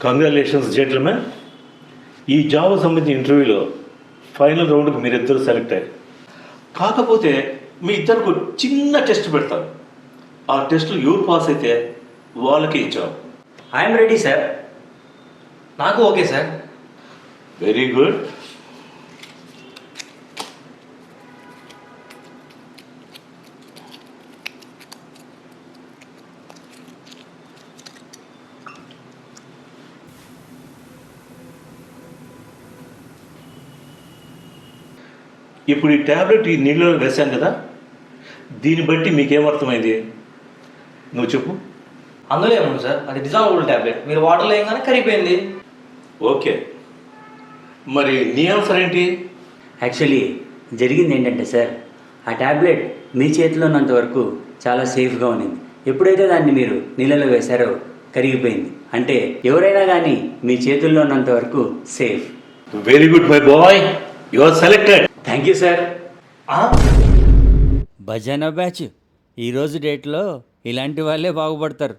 Congratulations gentlemen. ఈ job సంబంధించిన ఇంటర్వ్యూలో ఫైనల్ రౌండ్కి మీరిద్దరు సెలెక్ట్ అయ్యారు. కాకపోతే మీ ఇద్దరికి చిన్న టెస్ట్ పెడతారు. ఆ టెస్ట్లో ఎవరు పాస్ అయితే వాళ్ళకి జాబ్. I'm ready sir. నాకు ఓకే సార్. Very good. ఇప్పుడు ఈ ట్యాబ్లెట్ ఈ నీళ్ళలో వేసాం కదా, దీన్ని బట్టి మీకేమర్థమైంది? నువ్వు చెప్పు. అందులో ఏముంది సార్, అది డిజాల్వబుల్ ట్యాబ్లెట్. మీరు వాటర్లో వేయగానే కరిగిపోయింది. ఓకే, మరి నీ ఆన్సర్ ఏంటి? యాక్చువల్లీ జరిగింది ఏంటంటే సార్, ఆ ట్యాబ్లెట్ మీ చేతిలో ఉన్నంత వరకు చాలా సేఫ్గా ఉన్నింది. ఎప్పుడైతే దాన్ని మీరు నీళ్ళలో వేశారో కరిగిపోయింది. అంటే ఎవరైనా కానీ మీ చేతుల్లో ఉన్నంత వరకు safe. Very good my boy, you are selected. Thank you sir. భజన బ్యాచ్ ఈరోజు డేట్లో ఇలాంటి వాళ్ళే బాగుపడతారు.